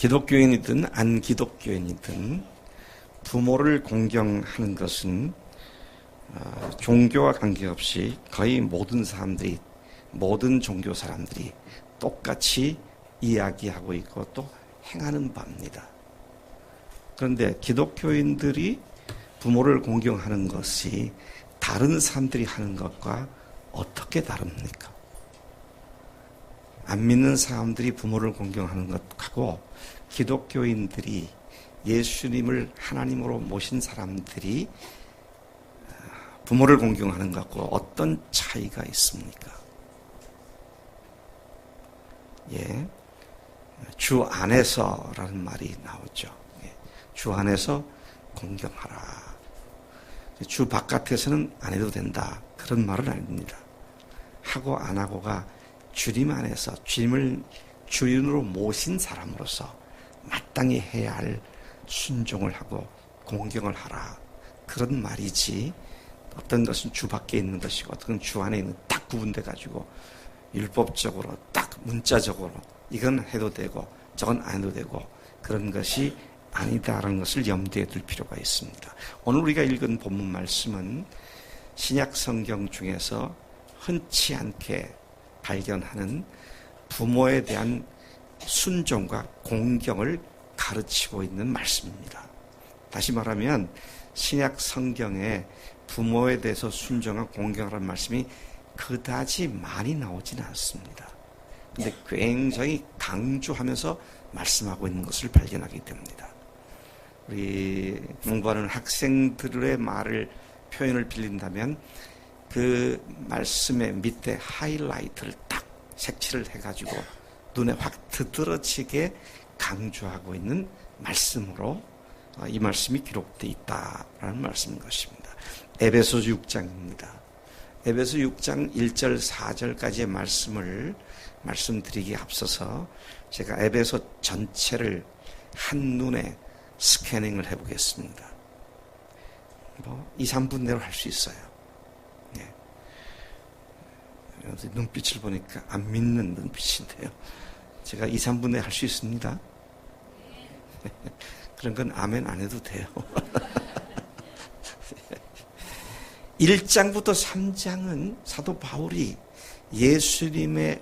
기독교인이든 안 기독교인이든 부모를 공경하는 것은 종교와 관계없이 거의 모든 사람들이, 모든 종교 사람들이 똑같이 이야기하고 있고 또 행하는 바입니다. 그런데 기독교인들이 부모를 공경하는 것이 다른 사람들이 하는 것과 어떻게 다릅니까? 안 믿는 사람들이 부모를 공경하는 것하고 기독교인들이 예수님을 하나님으로 모신 사람들이 부모를 공경하는 것과 어떤 차이가 있습니까? 예, 주 안에서라는 말이 나오죠. 예, 주 안에서 공경하라. 주 바깥에서는 안 해도 된다. 그런 말은 아닙니다. 하고 안 하고가 주님 안에서 주님을 주인으로 모신 사람으로서 마땅히 해야 할 순종을 하고 공경을 하라. 그런 말이지, 어떤 것은 주 밖에 있는 것이고 어떤 건 주 안에 있는 딱 구분돼 가지고 율법적으로 딱 문자적으로 이건 해도 되고 저건 안 해도 되고 그런 것이 아니다라는 것을 염두에 둘 필요가 있습니다. 오늘 우리가 읽은 본문 말씀은 신약 성경 중에서 흔치 않게 발견하는 부모에 대한 순종과 공경을 가르치고 있는 말씀입니다. 다시 말하면 신약 성경에 부모에 대해서 순종과 공경하라는 말씀이 그다지 많이 나오지는 않습니다. 근데 굉장히 강조하면서 말씀하고 있는 것을 발견하게 됩니다. 우리 공부하는 학생들의 표현을 빌린다면 그 말씀의 밑에 하이라이트를 딱 색칠을 해가지고 눈에 확 드들어지게 강조하고 있는 말씀으로 이 말씀이 기록되어 있다라는 말씀인 것입니다. 에베소서 6장입니다. 에베소 6장 1절 4절까지의 말씀을 말씀드리기에 앞서서 제가 에베소 전체를 한눈에 스캐닝을 해보겠습니다. 2, 3분 내로 할 수 있어요. 네. 눈빛을 보니까 안 믿는 눈빛인데요. 제가 2, 3분 내에 할 수 있습니다. 그런 건 아멘 안 해도 돼요. 1장부터 3장은 사도 바울이 예수님의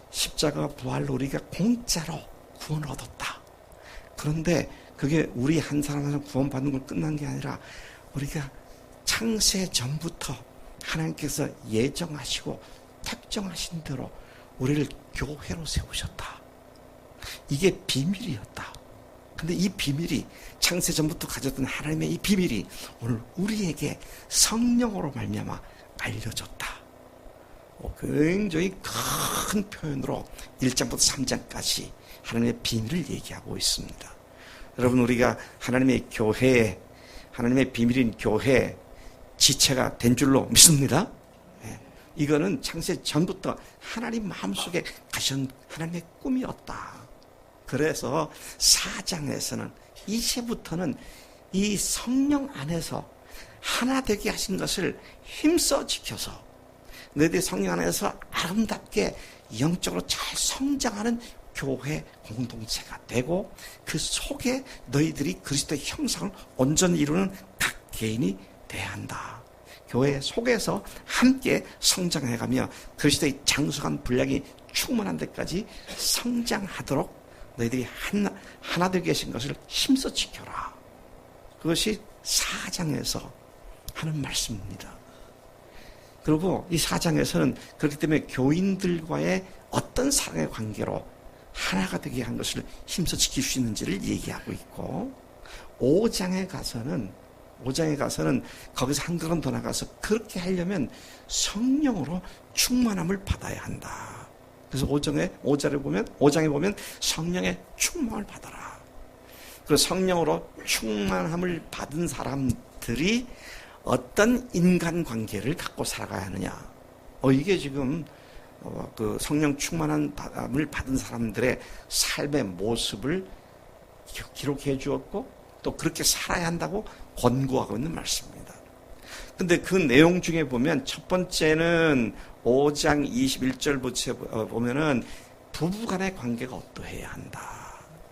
십자가와 부활로 우리가 공짜로 구원을 얻었다. 그런데 그게 우리 한 사람 한 사람 구원받는 걸 끝난 게 아니라 우리가 창세 전부터 하나님께서 예정하시고 특정하신 대로 우리를 교회로 세우셨다. 이게 비밀이었다. 근데 이 비밀이 창세 전부터 가졌던 하나님의 이 비밀이 오늘 우리에게 성령으로 말미암아 알려졌다. 굉장히 큰 표현으로 1장부터 3장까지 하나님의 비밀을 얘기하고 있습니다. 여러분, 우리가 하나님의 교회에, 하나님의 비밀인 교회 지체가 된 줄로 믿습니다. 이거는 창세 전부터 하나님 마음속에 가신 하나님의 꿈이었다. 그래서 4장에서는 이제부터는 이 성령 안에서 하나 되게 하신 것을 힘써 지켜서 너희들이 성령 안에서 아름답게 영적으로 잘 성장하는 교회 공동체가 되고 그 속에 너희들이 그리스도의 형상을 온전히 이루는 각 개인이 돼야 한다. 교회 속에서 함께 성장해가며 그리스도의 장수한 분량이 충만한 데까지 성장하도록 너희들이 하나 되게 하신 것을 힘써 지켜라. 그것이 4장에서 하는 말씀입니다. 그리고 이 4장에서는 그렇기 때문에 교인들과의 어떤 사랑의 관계로 하나가 되게 한 것을 힘써 지킬 수 있는지를 얘기하고 있고 5장에 가서는 거기서 한 걸음 더 나가서 그렇게 하려면 성령으로 충만함을 받아야 한다. 그래서 5장에 보면 성령의 충만을 받아라. 그 성령으로 충만함을 받은 사람들이 어떤 인간관계를 갖고 살아가야 하느냐. 이게 지금 그 성령 충만함을 받은 사람들의 삶의 모습을 기록해 주었고 또 그렇게 살아야 한다고 권고하고 있는 말씀입니다. 근데 그 내용 중에 보면 첫 번째는 5장 21절부터 보면은 부부간의 관계가 어떠해야 한다.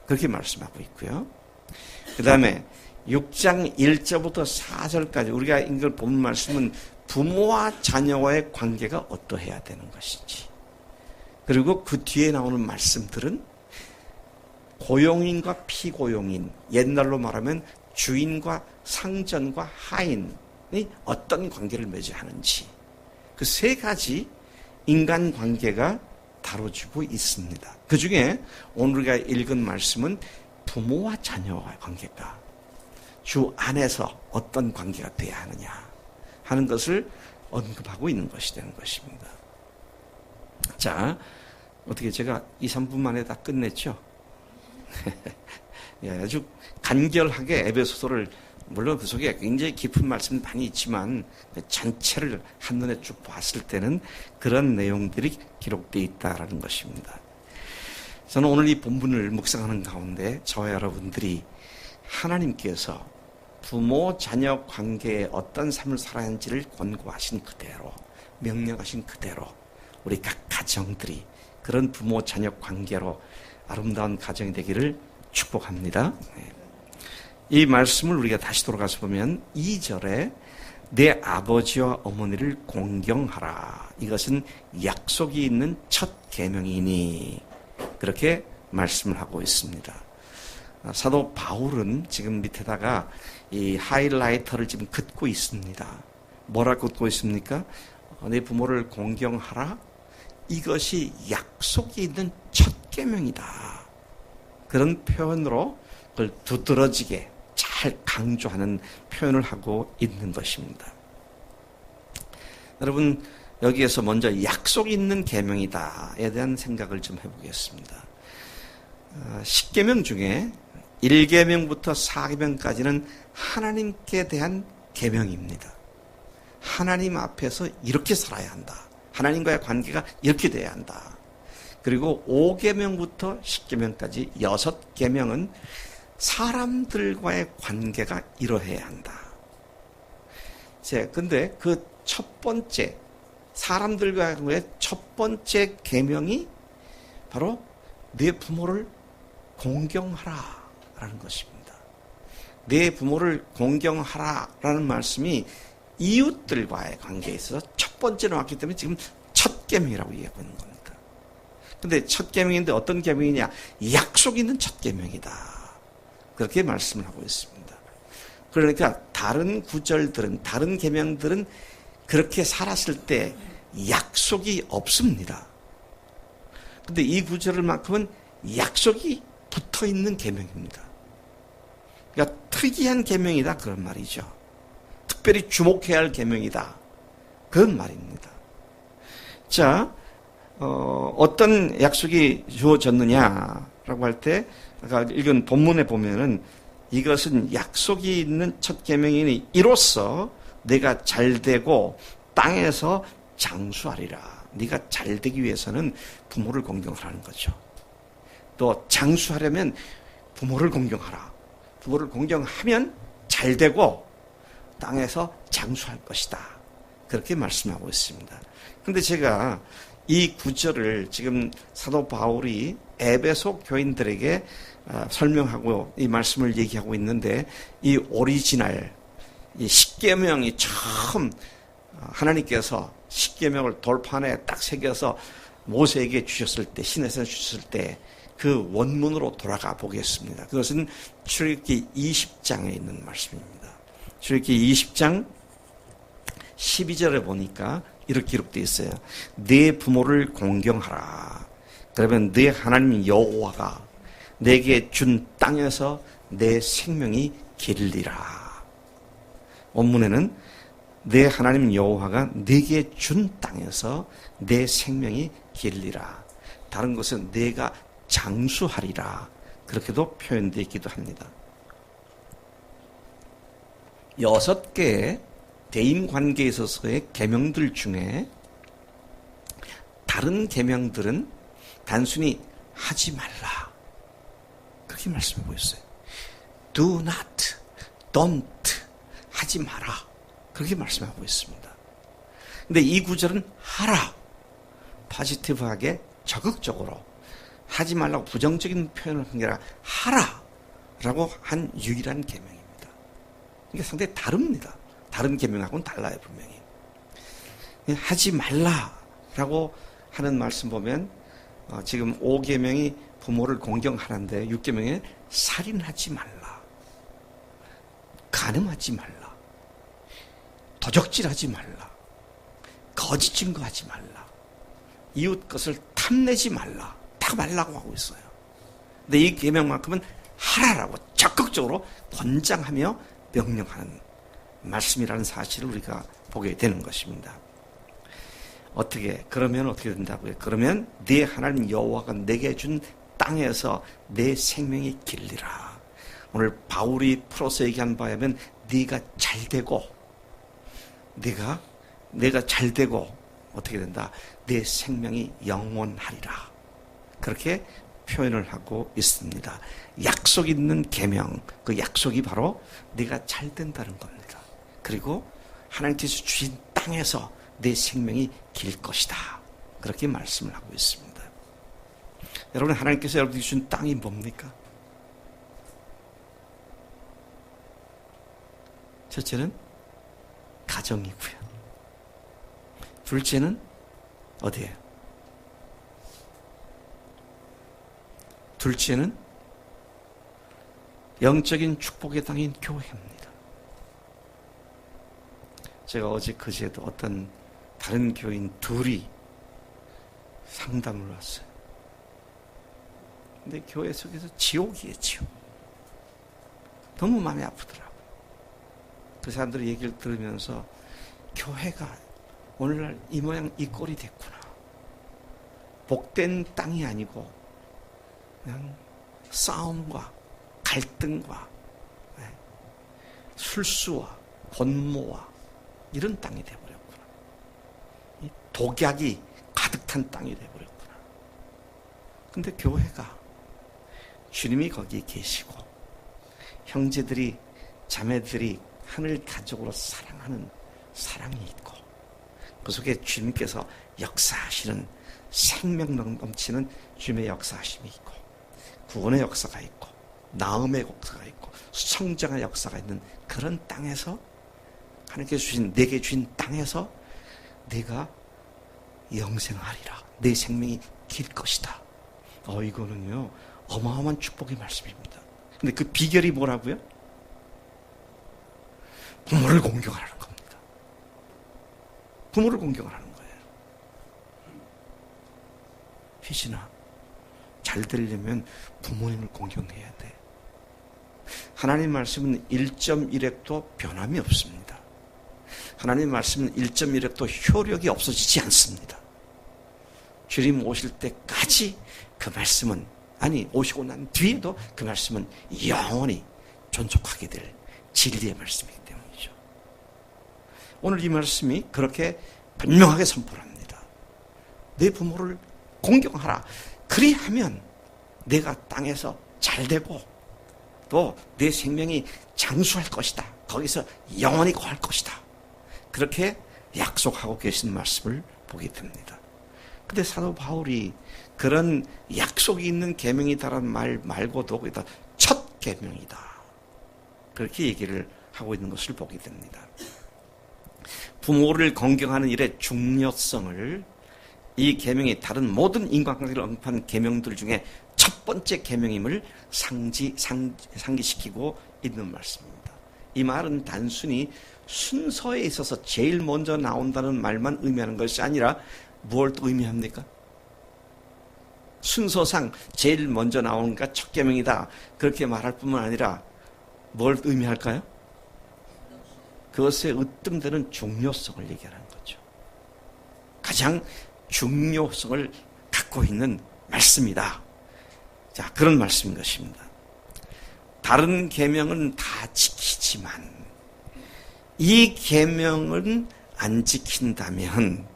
그렇게 말씀하고 있고요. 그 다음에 6장 1절부터 4절까지 우리가 이걸 본 말씀은 부모와 자녀와의 관계가 어떠해야 되는 것인지, 그리고 그 뒤에 나오는 말씀들은 고용인과 피고용인, 옛날로 말하면 주인과 상전과 하인이 어떤 관계를 맺어야 하는지, 그 세 가지 인간 관계가 다뤄지고 있습니다. 그 중에 오늘 우리가 읽은 말씀은 부모와 자녀와의 관계가 주 안에서 어떤 관계가 돼야 하느냐 하는 것을 언급하고 있는 것이 되는 것입니다. 자, 어떻게 제가 2, 3분 만에 다 끝냈죠? 예, 아주 간결하게 에베소서를, 물론 그 속에 굉장히 깊은 말씀이 많이 있지만 전체를 한눈에 쭉 봤을 때는 그런 내용들이 기록되어 있다라는 것입니다. 저는 오늘 이 본문을 묵상하는 가운데 저와 여러분들이 하나님께서 부모 자녀 관계에 어떤 삶을 살아야 하는지를 권고하신 그대로, 명령하신 그대로 우리 각 가정들이 그런 부모 자녀 관계로 아름다운 가정이 되기를 축복합니다. 이 말씀을 우리가 다시 돌아가서 보면 2절에 내 아버지와 어머니를 공경하라, 이것은 약속이 있는 첫 계명이니, 그렇게 말씀을 하고 있습니다. 사도 바울은 지금 밑에다가 이 하이라이터를 지금 긋고 있습니다. 뭐라고 긋고 있습니까? 내 부모를 공경하라, 이것이 약속이 있는 첫 계명이다. 그런 표현으로 그걸 두드러지게 잘 강조하는 표현을 하고 있는 것입니다. 여러분, 여기에서 먼저 약속이 있는 계명이다에 대한 생각을 좀 해보겠습니다. 10계명 중에 1계명부터 4계명까지는 하나님께 대한 계명입니다. 하나님 앞에서 이렇게 살아야 한다. 하나님과의 관계가 이렇게 돼야 한다. 그리고 5계명부터 10계명까지 6계명은 사람들과의 관계가 이러해야 한다. 근데 그 첫 번째, 사람들과의 첫 번째 계명이 바로 내 부모를 공경하라 라는 것입니다. 내 부모를 공경하라 라는 말씀이 이웃들과의 관계에 있어서 첫 번째로 왔기 때문에 지금 첫 계명이라고 얘기하고 있는 겁니다. 근데 첫 계명인데 어떤 계명이냐? 약속 있는 첫 계명이다. 그렇게 말씀을 하고 있습니다. 그러니까 다른 구절들은, 다른 계명들은 그렇게 살았을 때 약속이 없습니다. 근데 이 구절만큼은 약속이 붙어 있는 계명입니다. 그러니까 특이한 계명이다, 그런 말이죠. 특별히 주목해야 할 계명이다, 그런 말입니다. 자, 어떤 약속이 주어졌느냐라고 할 때, 아까 읽은 본문에 보면은 이것은 약속이 있는 첫 계명이니 이로써 내가 잘되고 땅에서 장수하리라. 네가 잘되기 위해서는 부모를 공경하라는 거죠. 또 장수하려면 부모를 공경하라. 부모를 공경하면 잘되고 땅에서 장수할 것이다. 그렇게 말씀하고 있습니다. 그런데 제가 이 구절을 지금 사도 바울이 에베소 교인들에게 설명하고 이 말씀을 얘기하고 있는데, 이 오리지널, 이 십계명이 처음 하나님께서 십계명을 돌판에 딱 새겨서 모세에게 주셨을 때, 시내에서 주셨을 때 그 원문으로 돌아가 보겠습니다. 그것은 출애굽기 20장에 있는 말씀입니다. 출애굽기 20장 12절에 보니까 이렇게 기록되어 있어요. 네 부모를 공경하라. 그러면 네 하나님 여호와가 내게 준 땅에서 내 생명이 길리라. 원문에는 내 하나님 여호와가 내게 준 땅에서 내 생명이 길리라. 다른 것은 내가 장수하리라. 그렇게도 표현되어 있기도 합니다. 6개의 대인관계에 있어서의 계명들 중에 다른 계명들은 단순히 하지 말라, 그렇게 말씀하고 있어요. Do not, don't, 하지 마라, 그렇게 말씀하고 있습니다. 근데 이 구절은 하라, 포지티브하게 적극적으로 하지 말라고 부정적인 표현을 한 게 아니라 하라라고 한 유일한 계명입니다. 이게 상당히 다릅니다. 다른 계명하고는 달라요, 분명히. 하지 말라라고 하는 말씀 보면 지금 5계명이 부모를 공경하는데 6계명에 살인하지 말라, 간음하지 말라, 도적질하지 말라, 거짓 증거하지 말라, 이웃 것을 탐내지 말라, 다 말라고 하고 있어요. 근데 이 계명만큼은 하라라고 적극적으로 권장하며 명령하는 말씀이라는 사실을 우리가 보게 되는 것입니다. 그러면 어떻게 된다고요? 그러면 네 하나님 여호와가 내게 준 땅에서 내 생명이 길리라. 오늘 바울이 풀어서 얘기한 바에 하면 네가 잘되고, 내가 잘되고 어떻게 된다? 내 생명이 영원하리라. 그렇게 표현을 하고 있습니다. 약속 있는 계명, 그 약속이 바로 네가 잘된다는 겁니다. 그리고 하나님께서 주신 땅에서 내 생명이 길 것이다. 그렇게 말씀을 하고 있습니다. 여러분, 하나님께서 여러분에게 주신 땅이 뭡니까? 첫째는 가정이고요. 둘째는 어디예요? 둘째는 영적인 축복의 땅인 교회입니다. 제가 어제 그제도 어떤 다른 교인 둘이 상담을 왔어요. 근데 교회 속에서 지옥이에요, 지옥. 너무 마음이 아프더라고요. 그 사람들의 얘기를 들으면서 교회가 오늘날 이 모양 이 꼴이 됐구나. 복된 땅이 아니고 그냥 싸움과 갈등과 술수와 권모와 이런 땅이 되어버렸구나. 독약이 가득 탄 땅이 되어버렸구나. 근데 교회가 주님이 거기에 계시고 형제들이 자매들이 하늘 가족으로 사랑하는 사랑이 있고 그 속에 주님께서 역사하시는 생명 넘치는 주님의 역사하심이 있고 구원의 역사가 있고 나음의 역사가 있고 성장의 역사가 있는 그런 땅에서 하나님께서 내게 주신 땅에서 내가 영생하리라. 내 생명이 길 것이다. 이거는요 어마어마한 축복의 말씀입니다. 근데 그 비결이 뭐라고요? 부모를 공경하라는 겁니다. 부모를 공경하라는 거예요. 희진아, 잘 되려면 부모님을 공경해야 돼. 하나님 말씀은 1.1획도 변함이 없습니다. 하나님 말씀은 1.1획도 효력이 없어지지 않습니다. 주님 오실 때까지 그 말씀은, 오시고 난 뒤에도 그 말씀은 영원히 존속하게 될 진리의 말씀이기 때문이죠. 오늘 이 말씀이 그렇게 분명하게 선포합니다. 내 부모를 공경하라. 그리하면 내가 땅에서 잘되고 또 내 생명이 장수할 것이다. 거기서 영원히 거할 것이다. 그렇게 약속하고 계신 말씀을 보게 됩니다. 근데 사도 바울이 그런 약속이 있는 계명이다라는 말 말고도 거기다 첫 계명이다. 그렇게 얘기를 하고 있는 것을 보게 됩니다. 부모를 공경하는 일의 중요성을 이 계명이 다른 모든 인간관계를 언급하는 계명들 중에 첫 번째 계명임을 상기시키고 있는 말씀입니다. 이 말은 단순히 순서에 있어서 제일 먼저 나온다는 말만 의미하는 것이 아니라 무엇을 또 의미합니까? 순서상 제일 먼저 나오니까 첫 계명이다. 그렇게 말할 뿐만 아니라 뭘 의미할까요? 그것에 으뜸되는 중요성을 얘기하는 거죠. 가장 중요성을 갖고 있는 말씀이다. 자, 그런 말씀인 것입니다. 다른 계명은 다 지키지만 이 계명은 안 지킨다면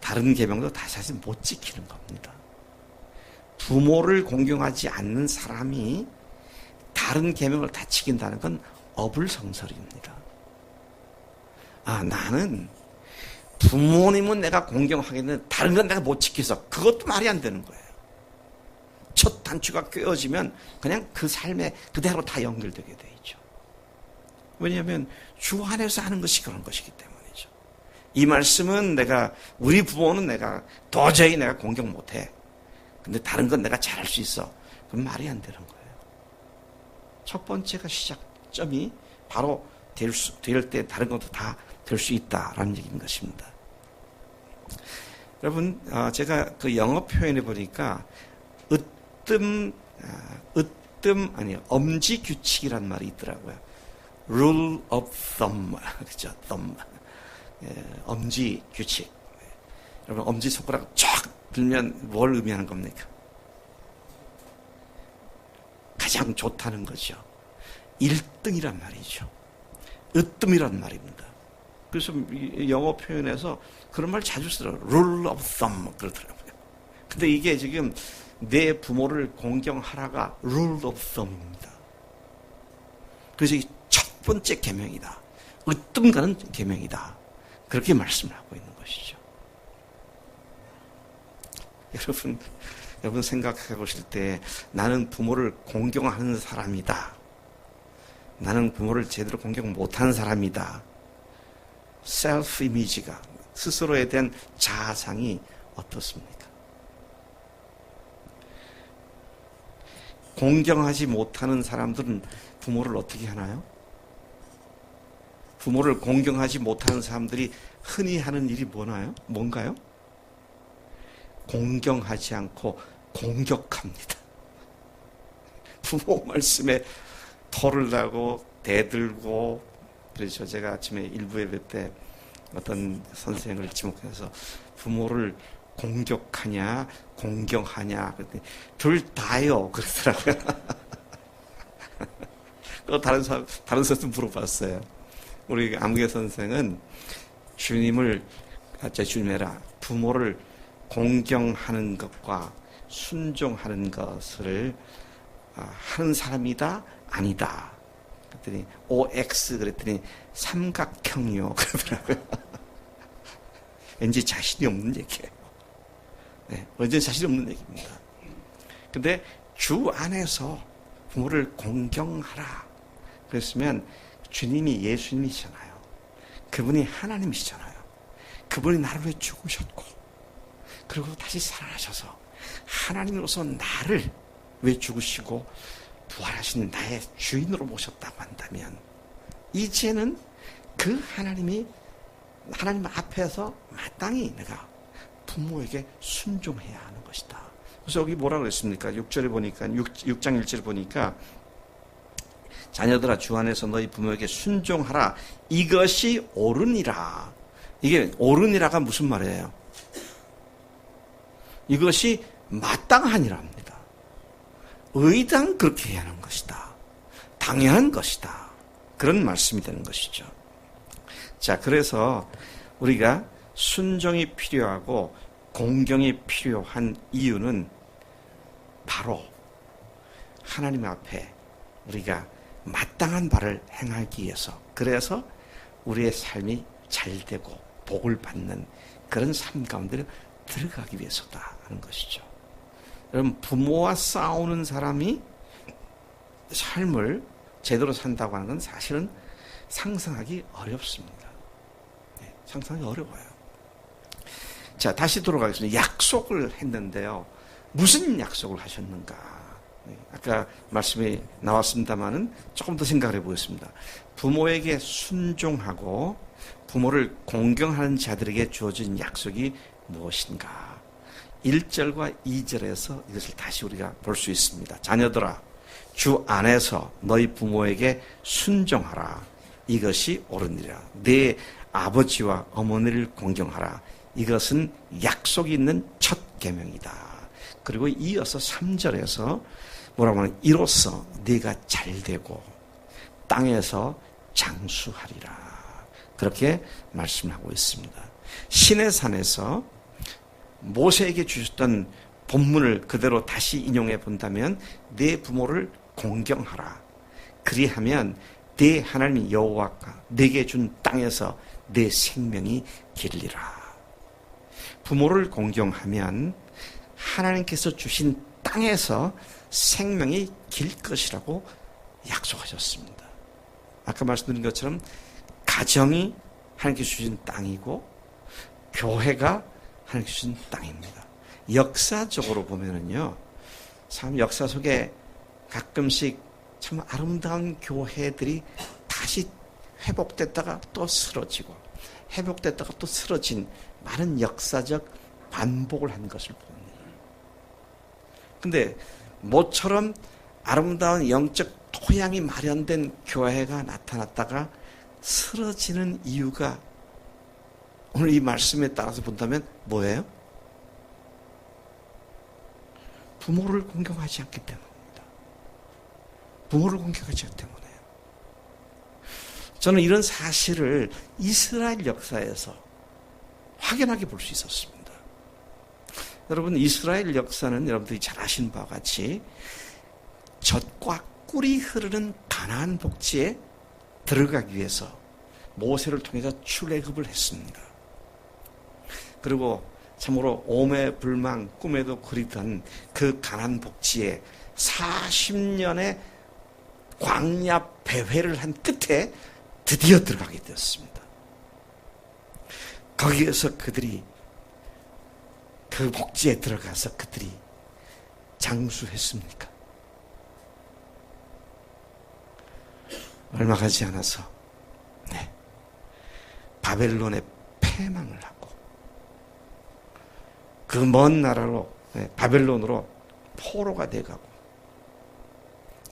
다른 계명도 다 사실 못 지키는 겁니다. 부모를 공경하지 않는 사람이 다른 계명을 다 지킨다는 건 어불성설입니다. 나는 부모님은 내가 공경하겠는데 다른 건 내가 못 지켜서 그것도 말이 안 되는 거예요. 첫 단추가 꿰어지면 그냥 그 삶에 그대로 다 연결되게 돼 있죠. 왜냐하면 주 안에서 하는 것이 그런 것이기 때문이죠. 이 말씀은 우리 부모는 도저히 공경 못해. 근데 다른 건 내가 잘할 수 있어. 그건 말이 안 되는 거예요. 첫 번째가 시작점이 바로 될 때 다른 것도 다 될 수 있다라는 얘기인 것입니다. 여러분, 제가 그 영어 표현해 보니까 엄지 규칙이란 말이 있더라고요. Rule of thumb. 그렇죠? thumb. 엄지 규칙. 여러분, 엄지 손가락 쫙 들면 뭘 의미하는 겁니까? 가장 좋다는 거죠. 1등이란 말이죠. 으뜸이란 말입니다. 그래서 영어 표현에서 그런 말 자주 쓰더라고요. Rule of thumb 그러더라고요. 근데 이게 지금 내 부모를 공경하라가 Rule of thumb입니다. 그래서 이게 첫 번째 계명이다. 으뜸 가는 계명이다. 그렇게 말씀을 하고 있는 것이죠. 여러분 생각해 보실 때 나는 부모를 공경하는 사람이다. 나는 부모를 제대로 공경 못하는 사람이다. 셀프 이미지가 스스로에 대한 자아상이 어떻습니까? 공경하지 못하는 사람들은 부모를 어떻게 하나요? 부모를 공경하지 못하는 사람들이 흔히 하는 일이 뭔가요? 공경하지 않고 공격합니다. 부모 말씀에 털을 나고 대들고. 그래서 제가 아침에 일부 예배 때 어떤 선생을 지목해서 부모를 공격하냐 공경하냐 그랬더니 둘 다요 그러더라고요. 또 다른 선생 물어봤어요. 우리 암흑의 선생은 주님이라 부모를 공경하는 것과 순종하는 것을 하는 사람이다 아니다. 그랬더니 OX 그랬더니 삼각형이요 그러더라고요. 왠지 자신이 없는 얘기예요. 네, 완전 자신이 없는 얘기입니다. 근데 주 안에서 부모를 공경하라 그랬으면 주님이 예수님이시잖아요. 그분이 하나님이시잖아요. 그분이 나를 위해 죽으셨고 그리고 다시 살아나셔서 하나님으로서 나를 위해 죽으시고 부활하신 나의 주인으로 모셨다고 한다면 이제는 그 하나님 앞에서 마땅히 내가 부모에게 순종해야 하는 것이다. 그래서 여기 뭐라고 그랬습니까? 6절에 보니까 6장 1절에 보니까 자녀들아 주 안에서 너희 부모에게 순종하라. 이것이 옳으니라. 이게 옳으니라가 무슨 말이에요? 이것이 마땅하니라 합니다. 의당 그렇게 해야 하는 것이다. 당연한 것이다. 그런 말씀이 되는 것이죠. 자, 그래서 우리가 순종이 필요하고 공경이 필요한 이유는 바로 하나님 앞에 우리가 마땅한 바를 행하기 위해서, 그래서 우리의 삶이 잘되고 복을 받는 그런 삶 가운데 들어가기 위해서다 하는 것이죠. 여러분, 부모와 싸우는 사람이 삶을 제대로 산다고 하는 건 사실은 상상하기 어렵습니다. 네, 상상하기 어려워요. 자, 다시 돌아가겠습니다. 약속을 했는데요. 무슨 약속을 하셨는가? 네, 아까 말씀이 나왔습니다만은 조금 더 생각을 해보겠습니다. 부모에게 순종하고 부모를 공경하는 자들에게 주어진 약속이 무엇인가? 1절과 2절에서 이것을 다시 우리가 볼 수 있습니다. 자녀들아, 주 안에서 너희 부모에게 순종하라. 이것이 옳으니라. 내 아버지와 어머니를 공경하라. 이것은 약속이 있는 첫 계명이다. 그리고 이어서 3절에서 뭐라고 하면 이로써 네가 잘되고 땅에서 장수하리라. 그렇게 말씀하고 있습니다. 시내산에서 모세에게 주셨던 본문을 그대로 다시 인용해 본다면 네 부모를 공경하라. 그리하면 네 하나님 여호와가 네게 준 땅에서 네 생명이 길리라. 부모를 공경하면 하나님께서 주신 땅에서 생명이 길 것이라고 약속하셨습니다. 아까 말씀드린 것처럼 가정이 하나님께 주신 땅이고 교회가 하나님께 주신 땅입니다. 역사적으로 보면은요, 참 역사 속에 가끔씩 참 아름다운 교회들이 다시 회복됐다가 또 쓰러지고 회복됐다가 또 쓰러진 많은 역사적 반복을 한 것을 봅니다. 근데 모처럼 아름다운 영적 토양이 마련된 교회가 나타났다가 쓰러지는 이유가 오늘 이 말씀에 따라서 본다면 뭐예요? 부모를 공경하지 않기 때문입니다. 부모를 공경하지 않기 때문에요. 저는 이런 사실을 이스라엘 역사에서 확연하게 볼 수 있었습니다. 여러분, 이스라엘 역사는 여러분들이 잘 아시는 바와 같이 젖과 꿀이 흐르는 가나안 복지에 들어가기 위해서 모세를 통해서 출애굽을 했습니다. 그리고 참으로 오매불망 꿈에도 그리던 그 가나안 복지에 40년의 광야 배회를 한 끝에 드디어 들어가게 되었습니다. 거기에서 그들이 그 복지에 들어가서 그들이 장수했습니까? 얼마 가지 않아서 바벨론의 패망을 하고 그 먼 나라로 바벨론으로 포로가 돼가고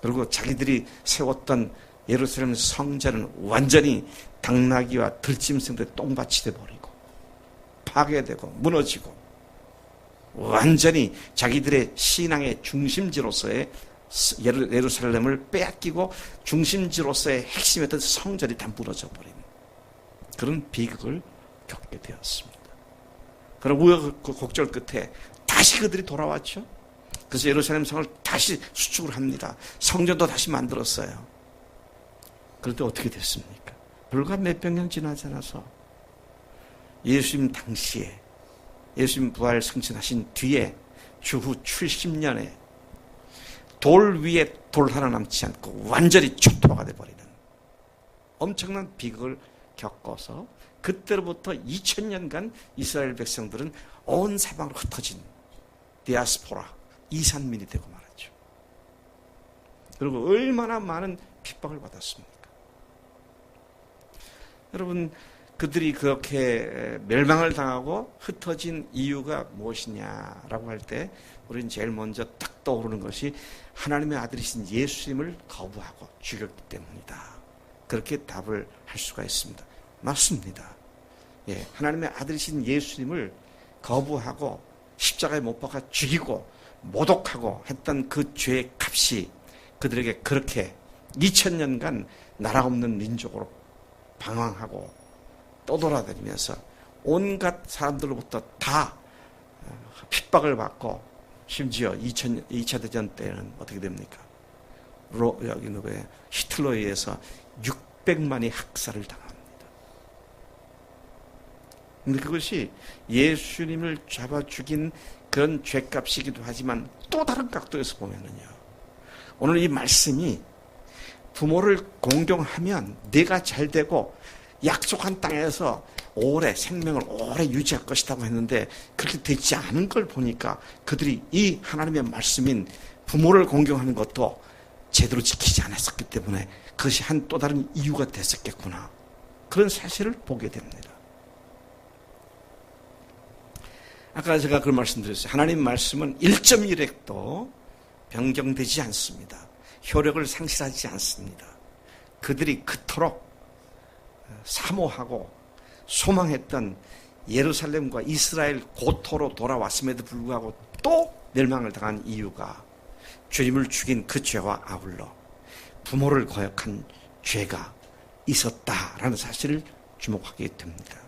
그리고 자기들이 세웠던 예루살렘 성전은 완전히 당나귀와 들짐승들의 똥밭이 돼버리고 파괴되고 무너지고 완전히 자기들의 신앙의 중심지로서의 예루살렘을 빼앗기고 중심지로서의 핵심이었던 성전이 다 무너져 버린 그런 비극을 겪게 되었습니다. 그런 우여곡절 끝에 다시 그들이 돌아왔죠. 그래서 예루살렘 성을 다시 수축을 합니다. 성전도 다시 만들었어요. 그런데 어떻게 됐습니까? 불과 몇백 년 지나지 않아서 예수님 당시에 예수님 부활 승천하신 뒤에 주후 70년에 돌 위에 돌 하나 남지 않고 완전히 초토화가 돼버리는 엄청난 비극을 겪어서 그때로부터 2000년간 이스라엘 백성들은 온 사방으로 흩어진 디아스포라, 이산민이 되고 말았죠. 그리고 얼마나 많은 핍박을 받았습니까? 여러분, 그들이 그렇게 멸망을 당하고 흩어진 이유가 무엇이냐라고 할 때 우리는 제일 먼저 딱 떠오르는 것이 하나님의 아들이신 예수님을 거부하고 죽였기 때문이다. 그렇게 답을 할 수가 있습니다. 맞습니다. 예, 하나님의 아들이신 예수님을 거부하고 십자가에 못 박아 죽이고 모독하고 했던 그 죄의 값이 그들에게 그렇게 2000년간 나라 없는 민족으로 방황하고 떠돌아다니면서 온갖 사람들로부터 다 핍박을 받고 심지어 2차 대전 때는 어떻게 됩니까? 여기 누구예요? 히틀러에 의해서 600만이 학살을 당합니다. 근데 그것이 예수님을 잡아 죽인 그런 죄값이기도 하지만 또 다른 각도에서 보면은요. 오늘 이 말씀이 부모를 공경하면 내가 잘 되고 약속한 땅에서 오래 생명을 오래 유지할 것이라고 했는데 그렇게 되지 않은 걸 보니까 그들이 이 하나님의 말씀인 부모를 공경하는 것도 제대로 지키지 않았었기 때문에 그것이 한 또 다른 이유가 됐었겠구나. 그런 사실을 보게 됩니다. 아까 제가 그런 말씀드렸어요. 하나님 말씀은 1.1핵도 변경되지 않습니다. 효력을 상실하지 않습니다. 그들이 그토록 사모하고 소망했던 예루살렘과 이스라엘 고토로 돌아왔음에도 불구하고 또 멸망을 당한 이유가 주님을 죽인 그 죄와 아울러 부모를 거역한 죄가 있었다라는 사실을 주목하게 됩니다.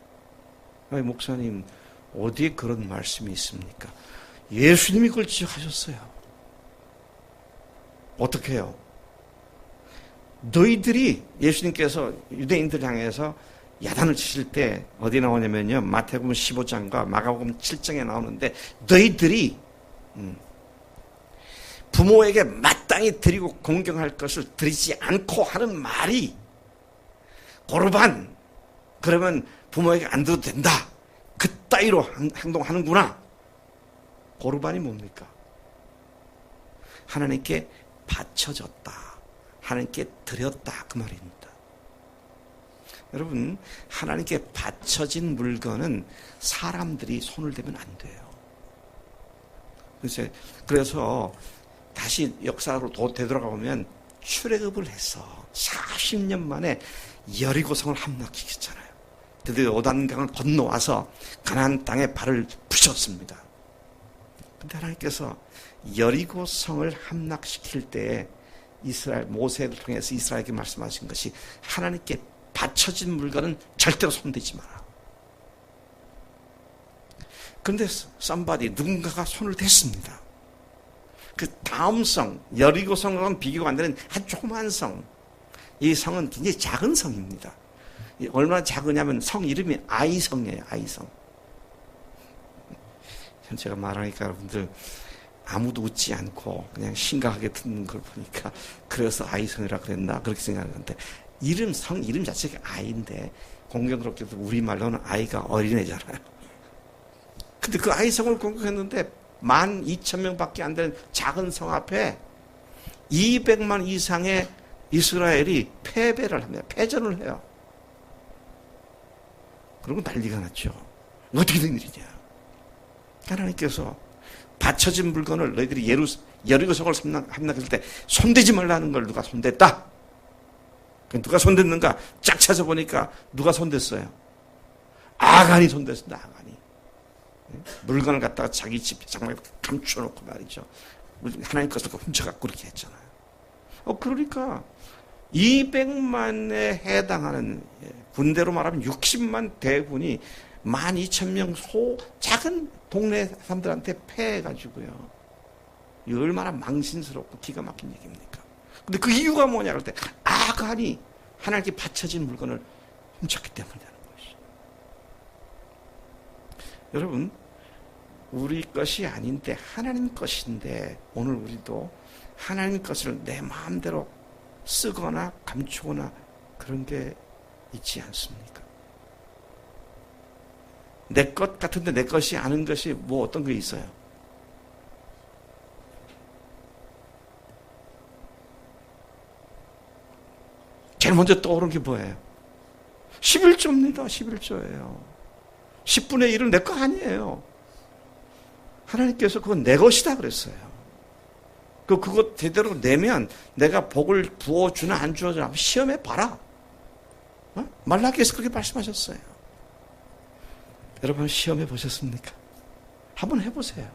목사님, 어디에 그런 말씀이 있습니까? 예수님이 그걸 지적하셨어요. 어떻게 해요? 너희들이 예수님께서 유대인들 향해서 야단을 치실 때 어디 나오냐면요. 마태복음 15장과 마가복음 7장에 나오는데 너희들이 부모에게 마땅히 드리고 공경할 것을 드리지 않고 하는 말이 고르반, 그러면 부모에게 안 드려도 된다, 그따위로 행동하는구나. 고르반이 뭡니까? 하나님께 바쳐졌다, 하나님께 드렸다, 그 말입니다. 여러분, 하나님께 바쳐진 물건은 사람들이 손을 대면 안 돼요. 그래서 다시 역사로 되돌아가 보면 출애굽을 해서 40년 만에 여리고성을 함락시켰잖아요. 드디어 요단강을 건너와서 가나안 땅에 발을 부셨습니다. 근데 하나님께서 여리고성을 함락시킬 때 모세를 통해서 이스라엘에게 말씀하신 것이, 하나님께 바쳐진 물건은 절대로 손대지 마라. 그런데 누군가가 손을 댔습니다. 그 다음 성, 여리고성과는 비교가 안 되는 한 조그만 성, 이 성은 굉장히 작은 성입니다. 얼마나 작으냐면 성 이름이 아이성이에요. 아이성. 제가 말하니까 여러분들 아무도 웃지 않고 그냥 심각하게 듣는 걸 보니까, 그래서 아이성이라 그랬나 그렇게 생각하는데, 성 이름 자체가 아이인데 공교롭게도 우리말로는 아이가 어린애잖아요. 근데 그 아이성을 공격했는데 12,000명밖에 안 되는 작은 성 앞에 200만 이상의 이스라엘이 패배를 합니다. 패전을 해요. 그리고 난리가 났죠. 어떻게 된 일이냐. 하나님께서 바쳐진 물건을 너희들이 여리고성을 함락했을 때 손대지 말라는 걸 누가 손댔다. 누가 손댔는가? 쫙 찾아보니까 누가 손댔어요? 아간이 손댔습니다. 아간이. 물건을 갖다가 자기 집 장막에 감춰놓고 말이죠. 하나님 것을 훔쳐갖고 그렇게 했잖아요. 그러니까 200만에 해당하는, 군대로 말하면 60만 대군이 12,000명 작은 동네 사람들한테 패해가지고요. 이 얼마나 망신스럽고 기가 막힌 얘기입니까? 근데 그 이유가 뭐냐 그럴 때, 아간이 하나님께 바쳐진 물건을 훔쳤기 때문이라는 것이죠. 여러분, 우리 것이 아닌데 하나님 것인데, 오늘 우리도 하나님 것을 내 마음대로 쓰거나 감추거나 그런 게 있지 않습니까? 내 것 같은데 내 것이 아닌 것이 뭐 어떤 게 있어요? 제일 먼저 떠오르는 게 뭐예요? 11조입니다. 11조예요. 10분의 1은 내 거 아니에요. 하나님께서 그건 내 것이다 그랬어요. 그거 제대로 내면 내가 복을 부어주나 안 주어주나 한번 시험해 봐라. 말라기에서 그렇게 말씀하셨어요. 여러분, 시험해 보셨습니까? 한번 해보세요.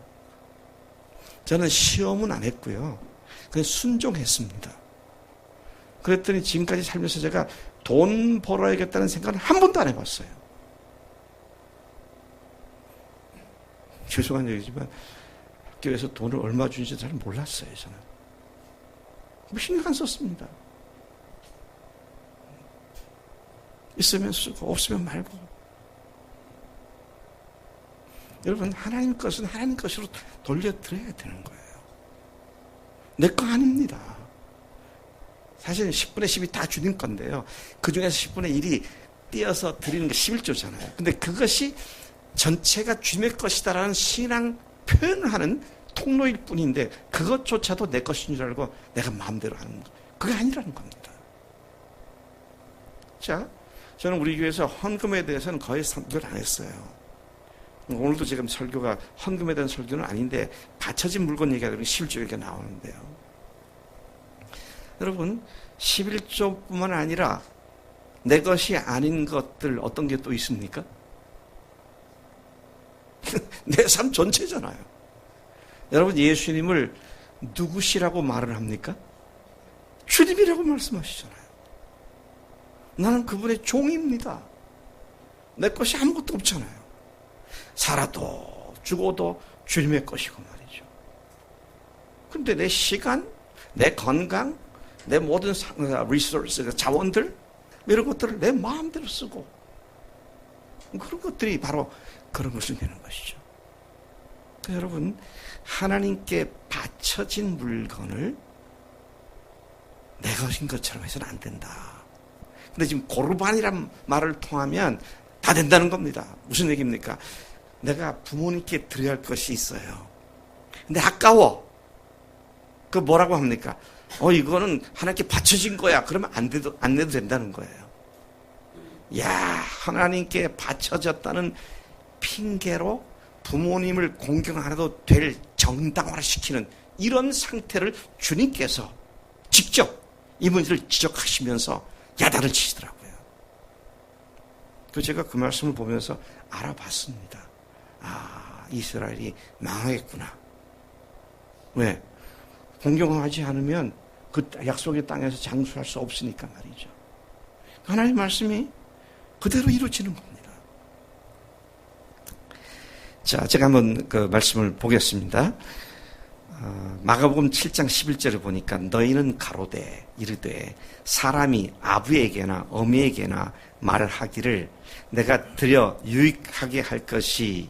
저는 시험은 안 했고요. 그냥 순종했습니다. 그랬더니 지금까지 살면서 제가 돈 벌어야겠다는 생각은 한 번도 안 해봤어요. 죄송한 얘기지만 학교에서 돈을 얼마 주는지 잘 몰랐어요. 저는 신경 안 썼습니다. 있으면 쓰고 없으면 말고. 여러분, 하나님 것은 하나님 것으로 돌려드려야 되는 거예요. 내 거 아닙니다. 사실 10분의 10이 다 주님 건데요. 그 중에서 10분의 1이 띄어서 드리는 게 11조잖아요. 근데 그것이 전체가 주님의 것이다라는 신앙 표현을 하는 통로일 뿐인데, 그것조차도 내 것인 줄 알고 내가 마음대로 하는 거, 그게 아니라는 겁니다. 자, 저는 우리 교회에서 헌금에 대해서는 거의 설교를 안 했어요. 오늘도 지금 설교가 헌금에 대한 설교는 아닌데 바쳐진 물건 얘기하면 11조 얘기가 나오는데요. 여러분, 11조뿐만 아니라 내 것이 아닌 것들 어떤 게 또 있습니까? 내 삶 전체잖아요. 여러분, 예수님을 누구시라고 말을 합니까? 주님이라고 말씀하시잖아요. 나는 그분의 종입니다. 내 것이 아무것도 없잖아요. 살아도 죽어도 주님의 것이고 말이죠. 그런데 내 시간, 내 건강, 내 모든 리소스, 자원들, 이런 것들을 내 마음대로 쓰고, 그런 것들이 바로 그런 것을 내는 것이죠. 여러분, 하나님께 바쳐진 물건을 내 것인 것처럼 해서는 안 된다. 근데 지금 고르반이란 말을 통하면 다 된다는 겁니다. 무슨 얘기입니까? 내가 부모님께 드려야 할 것이 있어요. 근데 아까워. 그 뭐라고 합니까? 이거는 하나님께 바쳐진 거야. 그러면 안 내도 된다는 거예요. 야, 하나님께 바쳐졌다는 핑계로 부모님을 공경 안 해도 될 정당화를 시키는 이런 상태를 주님께서 직접 이 문제를 지적하시면서 야단을 치시더라고요. 제가 그 말씀을 보면서 알아봤습니다. 이스라엘이 망하겠구나. 왜? 공경하지 않으면 그 약속의 땅에서 장수할 수 없으니까 말이죠. 하나님의 말씀이 그대로 이루어지는 겁니다. 자, 제가 한번 그 말씀을 보겠습니다. 마가복음 7장 11절을 보니까 너희는 가로되 이르되 사람이 아부에게나 어미에게나 말을 하기를 내가 드려 유익하게 할 것이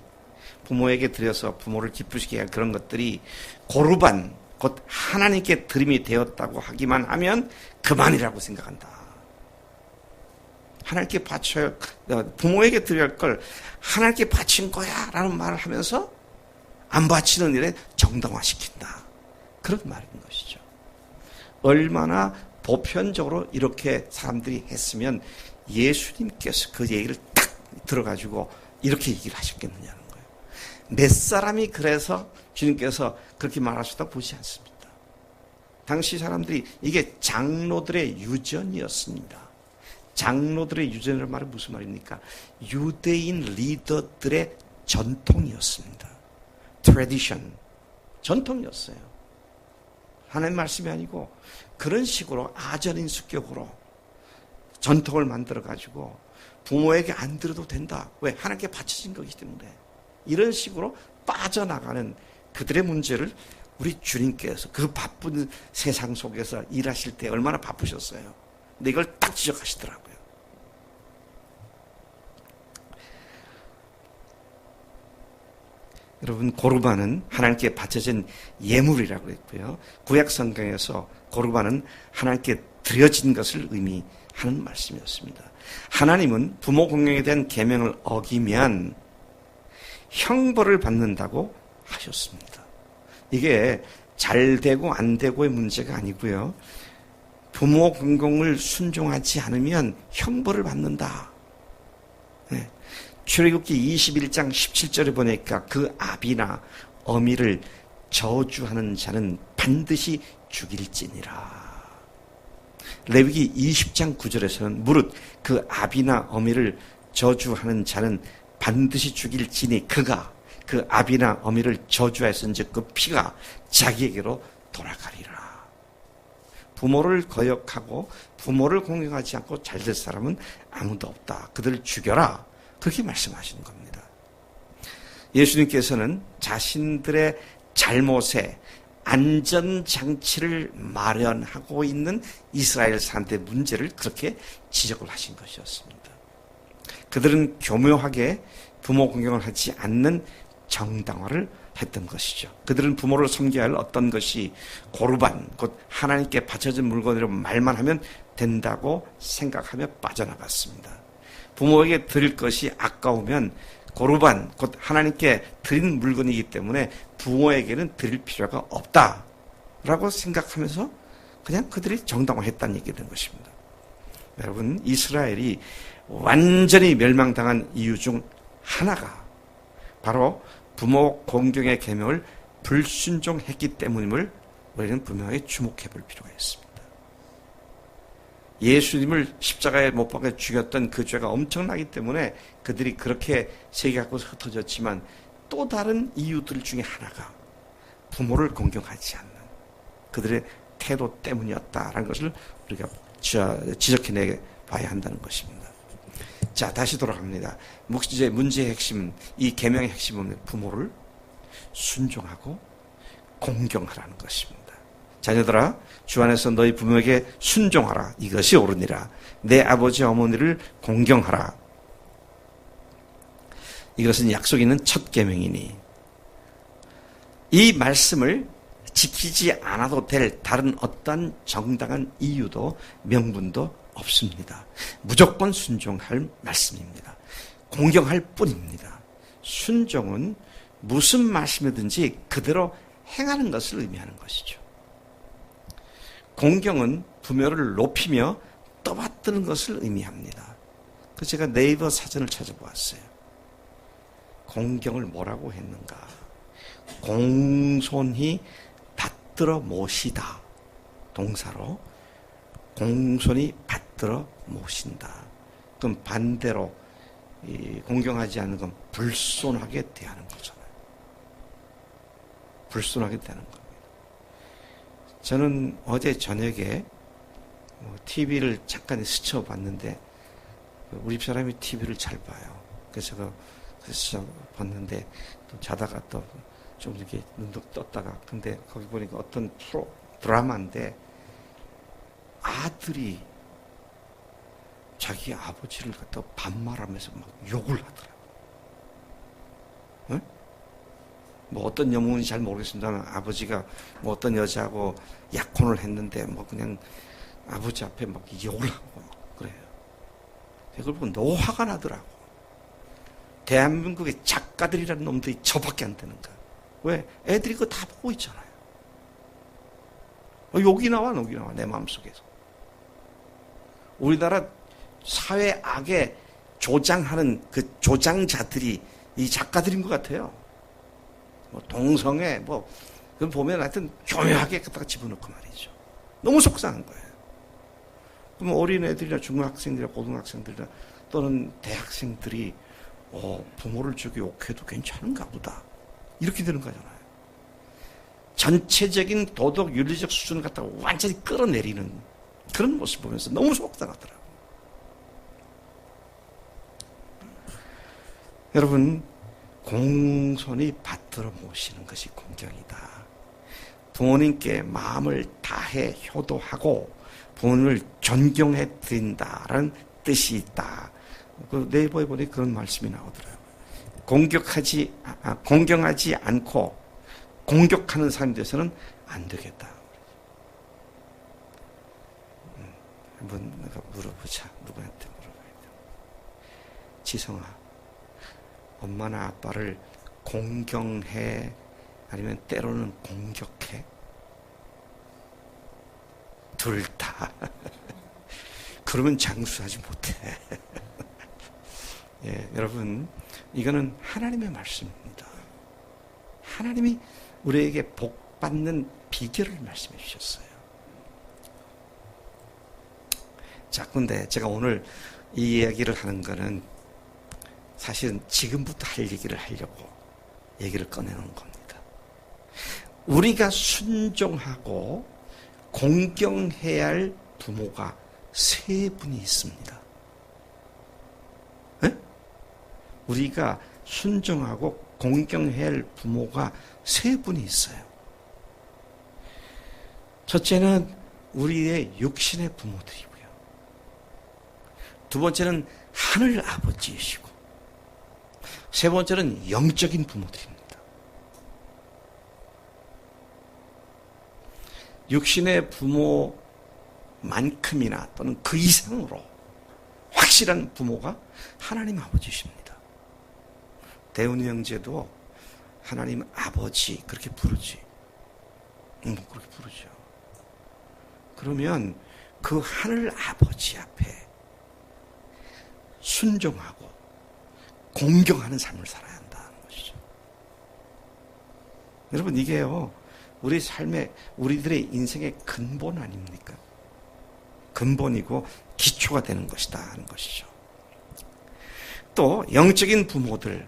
부모에게 드려서 부모를 기쁘시게 할 그런 것들이 고르반 곧 하나님께 드림이 되었다고 하기만 하면 그만이라고 생각한다. 하나님께 바쳐야 부모에게 드려야 할 걸 하나님께 바친 거야 라는 말을 하면서 안 바치는 일에 정당화시킨다. 그런 말인 것이죠. 얼마나 보편적으로 이렇게 사람들이 했으면 예수님께서 그 얘기를 딱 들어가지고 이렇게 얘기를 하셨겠느냐는 거예요. 몇 사람이 그래서 주님께서 그렇게 말하셨다고 보지 않습니다. 당시 사람들이 이게 장로들의 유전이었습니다. 장로들의 유전이라는 말은 무슨 말입니까? 유대인 리더들의 전통이었습니다. 트래디션, 전통이었어요. 하나님 말씀이 아니고 그런 식으로 아전인수격으로 전통을 만들어가지고 부모에게 안 들어도 된다. 왜? 하나님께 바쳐진 거기 때문에. 이런 식으로 빠져나가는 그들의 문제를 우리 주님께서 그 바쁜 세상 속에서 일하실 때 얼마나 바쁘셨어요. 근데 이걸 딱 지적하시더라고요. 여러분, 고르반은 하나님께 바쳐진 예물이라고 했고요. 구약 성경에서 고르반은 하나님께 드려진 것을 의미하는 말씀이었습니다. 하나님은 부모 공경에 대한 계명을 어기면 형벌을 받는다고 하셨습니다. 이게 잘 되고 안 되고의 문제가 아니고요. 부모 공경을 순종하지 않으면 형벌을 받는다. 네. 출애굽기 21장 17절에 보니까 그 아비나 어미를 저주하는 자는 반드시 죽일지니라. 레위기 20장 9절에서는 무릇 그 아비나 어미를 저주하는 자는 반드시 죽일지니 그가 그 아비나 어미를 저주하였은즉 그 피가 자기에게로 돌아가리라. 부모를 거역하고 부모를 공경하지 않고 잘 될 사람은 아무도 없다. 그들을 죽여라. 그렇게 말씀하시는 겁니다. 예수님께서는 자신들의 잘못에 안전장치를 마련하고 있는 이스라엘 사람들의 문제를 그렇게 지적을 하신 것이었습니다. 그들은 교묘하게 부모 공경을 하지 않는 정당화를 했던 것이죠. 그들은 부모를 섬겨야 할 어떤 것이 고르반, 곧 하나님께 바쳐진 물건으로 말만 하면 된다고 생각하며 빠져나갔습니다. 부모에게 드릴 것이 아까우면 고르반, 곧 하나님께 드린 물건이기 때문에 부모에게는 드릴 필요가 없다라고 생각하면서 그냥 그들이 정당화했다는 얘기가 된 것입니다. 여러분, 이스라엘이 완전히 멸망당한 이유 중 하나가 바로 부모 공경의 계명을 불순종했기 때문임을 우리는 분명하게 주목해 볼 필요가 있습니다. 예수님을 십자가에 못 박아 죽였던 그 죄가 엄청나기 때문에 그들이 그렇게 세계 갖고 흩어졌지만 또 다른 이유들 중에 하나가 부모를 공경하지 않는 그들의 태도 때문이었다라는 것을 우리가 지적해내 봐야 한다는 것입니다. 자, 다시 돌아갑니다. 문제의 핵심, 이 계명의 핵심은 부모를 순종하고 공경하라는 것입니다. 자녀들아, 주 안에서 너희 부모에게 순종하라. 이것이 옳으니라. 내 아버지 어머니를 공경하라. 이것은 약속 있는 첫 계명이니 이 말씀을 지키지 않아도 될 다른 어떤 정당한 이유도 명분도 없습니다. 무조건 순종할 말씀입니다. 공경할 뿐입니다. 순종은 무슨 말씀이든지 그대로 행하는 것을 의미하는 것이죠. 공경은 부모를 높이며 떠받드는 것을 의미합니다. 그래서 제가 네이버 사전을 찾아보았어요. 공경을 뭐라고 했는가? 공손히 받들어 모시다. 동사로 공손히 받들어 모신다. 그럼 반대로 공경하지 않는 건 불손하게 대하는 거잖아요. 불손하게 대하는 겁니다. 저는 어제 저녁에 TV를 잠깐 스쳐봤는데 우리 집 사람이 TV를 잘 봐요. 그래서 제가 봤는데 또 자다가 또 좀 이렇게 눈도 떴다가 근데 거기 보니까 어떤 드라마인데 아들이 자기 아버지를 갖다 반말하면서 막 욕을 하더라고요. 응? 뭐 어떤 영문인지 잘 모르겠습니다만 아버지가 뭐 어떤 여자하고 약혼을 했는데 뭐 그냥 아버지 앞에 막 욕을 하고 막 그래요. 그걸 보고 너무 화가 나더라고. 대한민국의 작가들이라는 놈들이 저밖에 안 되는가. 왜? 애들이 그거 다 보고 있잖아요. 욕이 나와 내 마음속에서. 우리나라 사회 악에 조장하는 그 조장자들이 이 작가들인 것 같아요. 뭐 동성애 그걸 보면 하여튼 교묘하게 갖다가 집어넣고 말이죠. 너무 속상한 거예요. 그럼 어린애들이나 중학생들이나 고등학생들이나 또는 대학생들이 부모를 저기 욕해도 괜찮은가 보다. 이렇게 되는 거잖아요. 전체적인 도덕 윤리적 수준을 갖다가 완전히 끌어내리는 그런 모습을 보면서 너무 속상하더라고요. 여러분, 공손히 받들어 모시는 것이 공경이다. 부모님께 마음을 다해 효도하고 부모님을 존경해 드린다라는 뜻이 있다. 그 네이버에 보니 그런 말씀이 나오더라고요. 공경하지 않고 공격하는 사람에 대해서는 안 되겠다. 한번 내가 물어보자. 누구한테 물어봐야 돼. 지성아, 엄마나 아빠를 공경해? 아니면 때로는 공격해? 둘 다. 그러면 장수하지 못해. 예, 여러분, 이거는 하나님의 말씀입니다. 하나님이 우리에게 복 받는 비결을 말씀해 주셨어요. 자, 근데 제가 오늘 이 이야기를 하는 거는 사실은 지금부터 할 얘기를 하려고 얘기를 꺼내는 겁니다. 우리가 순종하고 공경해야 할 부모가 세 분이 있습니다. 네? 우리가 순종하고 공경해야 할 부모가 세 분이 있어요. 첫째는 우리의 육신의 부모들이고요. 두 번째는 하늘 아버지이시고, 세 번째는 영적인 부모들입니다. 육신의 부모만큼이나 또는 그 이상으로 확실한 부모가 하나님 아버지십니다. 대훈이 형제도 하나님 아버지 그렇게 부르지. 그렇게 부르죠. 그러면 그 하늘 아버지 앞에 순종하고 공경하는 삶을 살아야 한다는 것이죠. 여러분, 이게요, 우리 삶의, 우리들의 인생의 근본 아닙니까? 근본이고 기초가 되는 것이다 하는 것이죠. 또 영적인 부모들,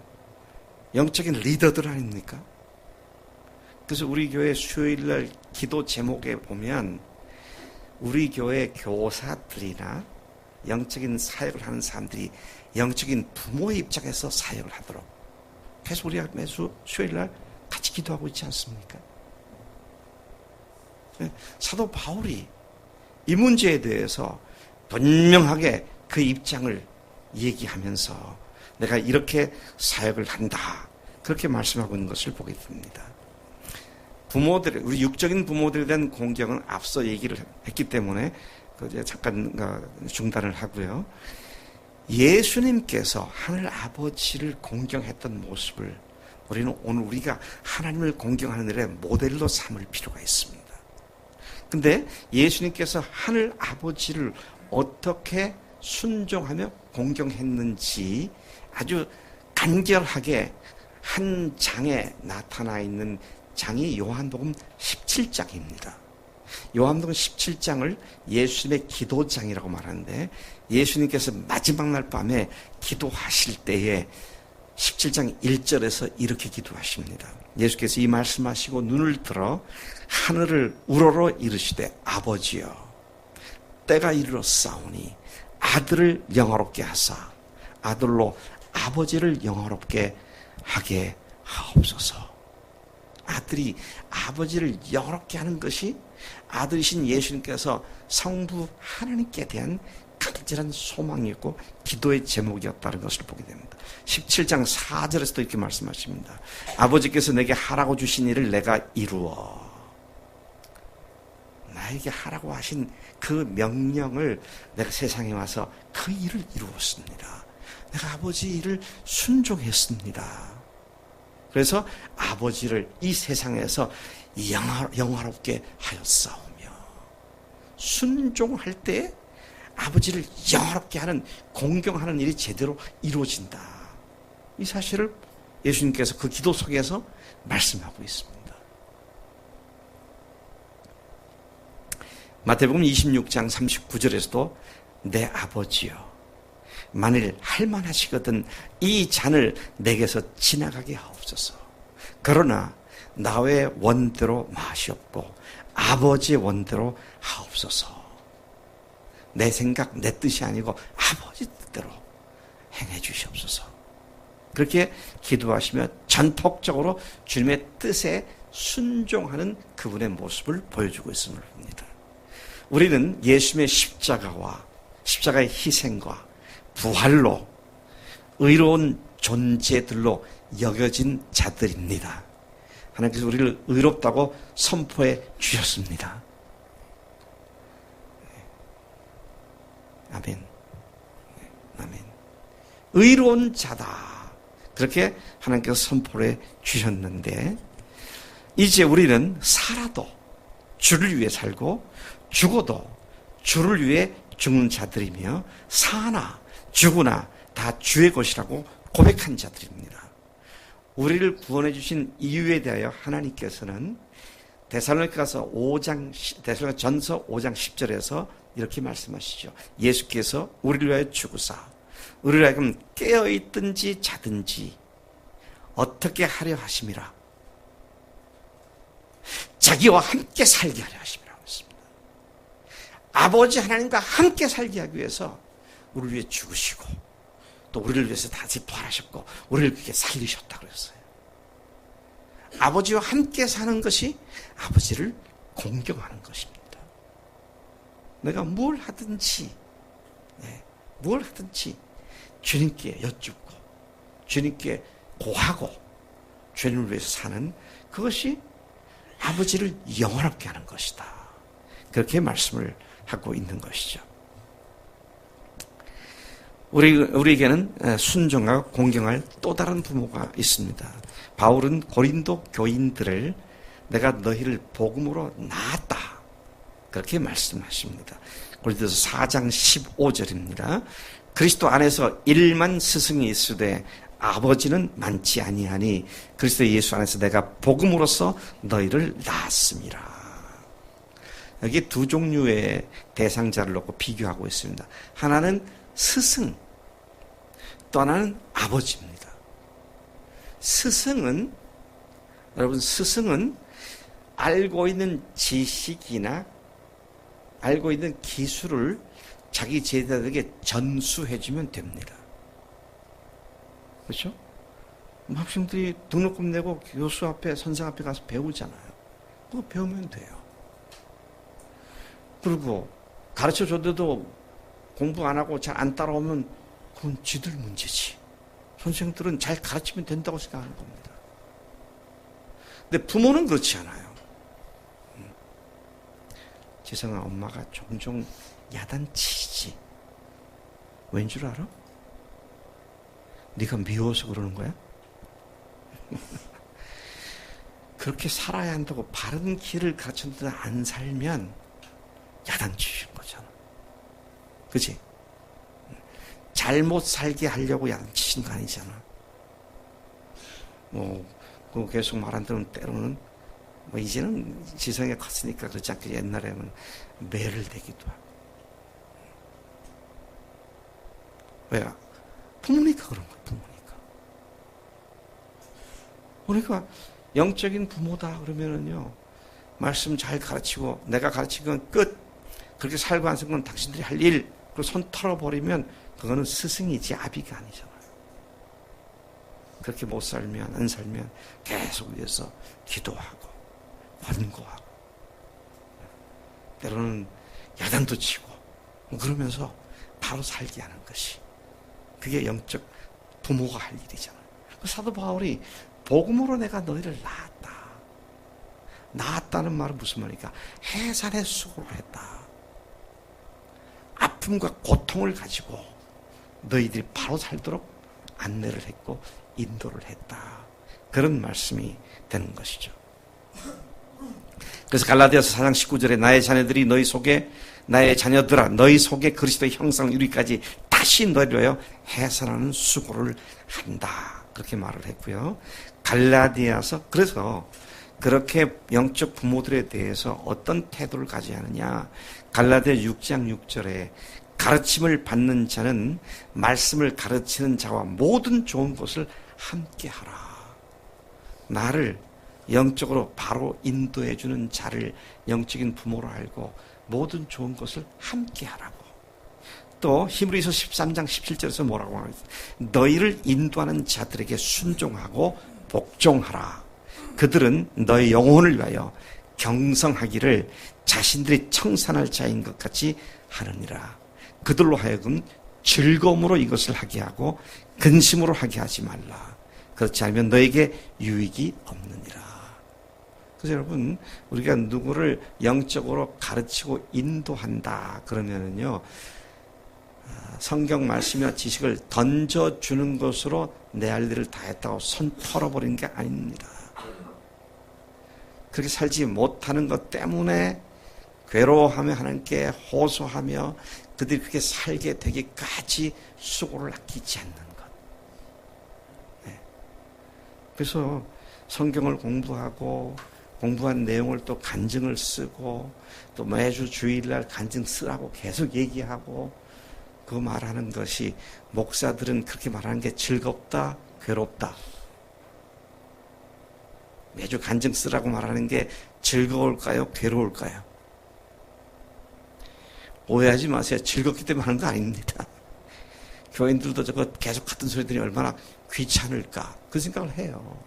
영적인 리더들 아닙니까? 그래서 우리 교회 수요일날 기도 제목에 보면 우리 교회 교사들이나 영적인 사역을 하는 사람들이 영적인 부모의 입장에서 사역을 하도록, 그래서 우리가 매주 수요일날 같이 기도하고 있지 않습니까? 사도 바울이 이 문제에 대해서 분명하게 그 입장을 얘기하면서 내가 이렇게 사역을 한다, 그렇게 말씀하고 있는 것을 보게 됩니다. 우리 육적인 부모들에 대한 공경은 앞서 얘기를 했기 때문에 잠깐 중단을 하고요. 예수님께서 하늘 아버지를 공경했던 모습을 우리는 오늘 우리가 하나님을 공경하는 일에 모델로 삼을 필요가 있습니다. 근데 예수님께서 하늘 아버지를 어떻게 순종하며 공경했는지 아주 간결하게 한 장에 나타나 있는 장이 요한복음 17장입니다. 요한복음 17장을 예수님의 기도장이라고 말하는데 예수님께서 마지막 날 밤에 기도하실 때에 17장 1절에서 이렇게 기도하십니다. 예수께서 이 말씀하시고 눈을 들어 하늘을 우러러 이르시되 아버지여 때가 이르렀사오니 아들을 영화롭게 하사 아들로 아버지를 영화롭게 하게 하옵소서. 아들이 아버지를 영화롭게 하는 것이 아들이신 예수님께서 성부 하나님께 대한 간절한 소망이었고 기도의 제목이었다는 것을 보게 됩니다. 17장 4절에서도 이렇게 말씀하십니다. 아버지께서 내게 하라고 주신 일을 내가 이루어. 나에게 하라고 하신 그 명령을 내가 세상에 와서 그 일을 이루었습니다. 내가 아버지 일을 순종했습니다. 그래서 아버지를 이 세상에서 영화롭게 하였사오며 순종할 때 아버지를 영화롭게 하는 공경하는 일이 제대로 이루어진다. 이 사실을 예수님께서 그 기도 속에서 말씀하고 있습니다. 마태복음 26장 39절에서도 내 아버지여 만일 할만하시거든 이 잔을 내게서 지나가게 하옵소서. 그러나 나의 원대로 마시옵고 아버지의 원대로 하옵소서. 내 생각, 내 뜻이 아니고 아버지 뜻대로 행해 주시옵소서. 그렇게 기도하시며 전폭적으로 주님의 뜻에 순종하는 그분의 모습을 보여주고 있음을 봅니다. 우리는 예수님의 십자가와 십자가의 희생과 부활로 의로운 존재들로 여겨진 자들입니다. 하나님께서 우리를 의롭다고 선포해 주셨습니다. 아멘. 아멘. 의로운 자다. 그렇게 하나님께서 선포해 주셨는데 이제 우리는 살아도 주를 위해 살고 죽어도 주를 위해 죽는 자들이며 사나 죽으나 다 주의 것이라고 고백한 자들입니다. 우리를 구원해 주신 이유에 대하여 하나님께서는 데살로니가서 5장 데살로니가전서 5장 10절에서 이렇게 말씀하시죠. 예수께서 우리를 위하여 죽으사 우리를 하여금 깨어있든지 자든지 어떻게 하려 하심이라. 자기와 함께 살게 하려 하심이라고 했습니다. 아버지 하나님과 함께 살게 하기 위해서 우리를 위해 죽으시고 또 우리를 위해서 다시 부활하셨고 우리를 그렇게 살리셨다고 그랬어요. 아버지와 함께 사는 것이 아버지를 공경하는 것입니다. 내가 뭘 하든지 주님께 여쭙고 주님께 고하고 주님을 위해서 사는 그것이 아버지를 영원하게 하는 것이다. 그렇게 말씀을 하고 있는 것이죠. 우리에게는 순종하고 공경할 또 다른 부모가 있습니다. 바울은 고린도 교인들을 내가 너희를 복음으로 낳았다. 그렇게 말씀하십니다. 고린도서 4장 15절입니다. 그리스도 안에서 일만 스승이 있으되 아버지는 많지 아니하니 그리스도 예수 안에서 내가 복음으로써 너희를 낳았습니다. 여기 두 종류의 대상자를 놓고 비교하고 있습니다. 하나는 스승, 또 하나는 아버지입니다. 스승은 알고 있는 지식이나 알고 있는 기술을 자기 제자들에게 전수해주면 됩니다. 그렇죠? 학생들이 등록금 내고 교수 앞에, 선생 앞에 가서 배우잖아요. 그거 배우면 돼요. 그리고 가르쳐 줘도 공부 안 하고 잘 안 따라오면 그건 지들 문제지. 선생들은 잘 가르치면 된다고 생각하는 겁니다. 근데 부모는 그렇지 않아요. 지성아, 엄마가 종종 야단치지. 왠 줄 알아? 네가 미워서 그러는 거야? 그렇게 살아야 한다고 바른 길을 가르쳤는데 안 살면 야단치는 거잖아. 그치? 잘못 살게 하려고 야단치는 거 아니잖아. 그 계속 말한 대로 때로는 이제는 지성이 컸으니까 그렇지 않게 옛날에는 매를 대기도 하고. 왜? 부모니까 그런 거야, 부모니까. 그러니까 영적인 부모다 그러면은요, 말씀 잘 가르치고 내가 가르친 건 끝. 그렇게 살고 안 살건 당신들이 할 일. 그리고 손 털어버리면 그거는 스승이지 아비가 아니잖아요. 그렇게 못 살면, 안 살면 계속 위해서 기도하고 권고하고 때로는 야단도 치고 그러면서 바로 살게 하는 것이, 그게 영적 부모가 할 일이잖아요. 사도 바울이 복음으로 내가 너희를 낳았다. 낳았다는 말은 무슨 말입니까? 해산의 수고를 했다. 아픔과 고통을 가지고 너희들이 바로 살도록 안내를 했고 인도를 했다. 그런 말씀이 되는 것이죠. 그래서 갈라디아서 4장 19절에 나의 자녀들이 너희 속에, 나의 자녀들아 너희 속에 그리스도의 형상을 이루기까지 다시 너희를 위하여 해산하는 수고를 한다. 그렇게 말을 했고요. 갈라디아서, 그래서 그렇게 영적 부모들에 대해서 어떤 태도를 가져야 하느냐. 갈라디아 6장 6절에 가르침을 받는 자는 말씀을 가르치는 자와 모든 좋은 것을 함께 하라. 나를 영적으로 바로 인도해 주는 자를 영적인 부모로 알고 모든 좋은 것을 함께 하라고. 또 히브리서 13장 17절에서 뭐라고 하냐. 너희를 인도하는 자들에게 순종하고 복종하라. 그들은 너희 영혼을 위하여 경성하기를 자신들이 청산할 자인 것 같이 하느니라. 그들로 하여금 즐거움으로 이것을 하게 하고 근심으로 하게 하지 말라. 그렇지 않으면 너에게 유익이 없느니라. 그래서 여러분, 우리가 누구를 영적으로 가르치고 인도한다 그러면은요, 성경 말씀이나 지식을 던져주는 것으로 내 할 일을 다 했다고 손 털어버리는 게 아닙니다. 그렇게 살지 못하는 것 때문에 괴로워하며 하나님께 호소하며 그들이 그렇게 살게 되기까지 수고를 아끼지 않는 것. 네. 그래서 성경을 공부하고 공부한 내용을 또 간증을 쓰고 또 매주 주일날 간증 쓰라고 계속 얘기하고 그 말하는 것이, 목사들은 그렇게 말하는 게 즐겁다, 괴롭다. 매주 간증 쓰라고 말하는 게 즐거울까요, 괴로울까요? 오해하지 마세요. 즐겁기 때문에 하는 거 아닙니다. 교인들도 저거 계속 같은 소리 들으니 얼마나 귀찮을까, 그 생각을 해요.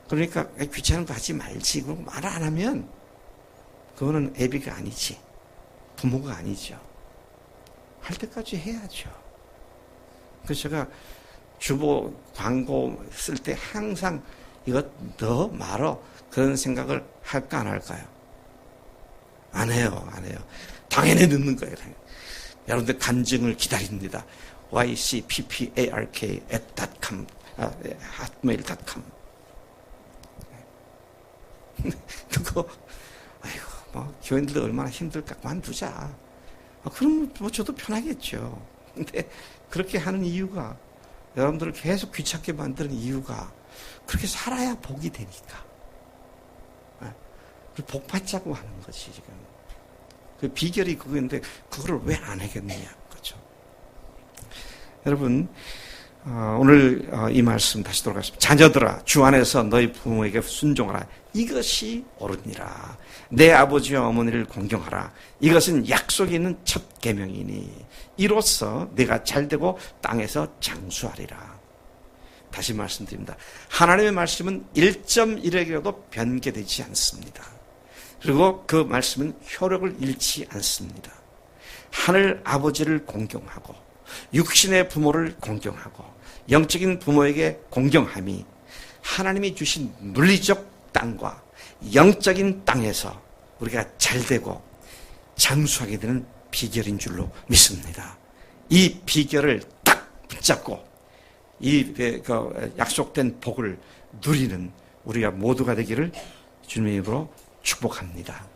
그러니까 귀찮은 거 하지 말지. 그러고 말 안 하면 그거는 애비가 아니지, 부모가 아니죠. 할 때까지 해야죠. 그래서 제가 주보 광고 쓸 때 항상 이거 너 말어, 그런 생각을 할까 안 할까요? 안 해요. 안 해요. 당연히 넣는 거예요. 여러분들 간증을 기다립니다. ycppark@com hotmail.com. 그거 아이고 교인들도 얼마나 힘들까, 그만두자. 그럼 저도 편하겠죠. 근데 그렇게 하는 이유가, 여러분들을 계속 귀찮게 만드는 이유가, 그렇게 살아야 복이 되니까. 복 받자고 하는 거지, 지금. 그 비결이 그거인데, 그거를 왜 안 하겠느냐, 그죠. 여러분, 오늘 이 말씀 다시 돌아가겠습니다. 자녀들아, 주 안에서 너희 부모에게 순종하라. 이것이 옳으니라. 내 아버지와 어머니를 공경하라. 이것은 약속이 있는 첫 계명이니 이로써 내가 잘되고 땅에서 장수하리라. 다시 말씀드립니다. 하나님의 말씀은 1.1에게라도 변개되지 않습니다. 그리고 그 말씀은 효력을 잃지 않습니다. 하늘 아버지를 공경하고 육신의 부모를 공경하고 영적인 부모에게 공경함이 하나님이 주신 물리적 땅과 영적인 땅에서 우리가 잘되고 장수하게 되는 비결인 줄로 믿습니다. 이 비결을 딱 붙잡고 이 약속된 복을 누리는 우리가 모두가 되기를 주님의 이름으로 축복합니다.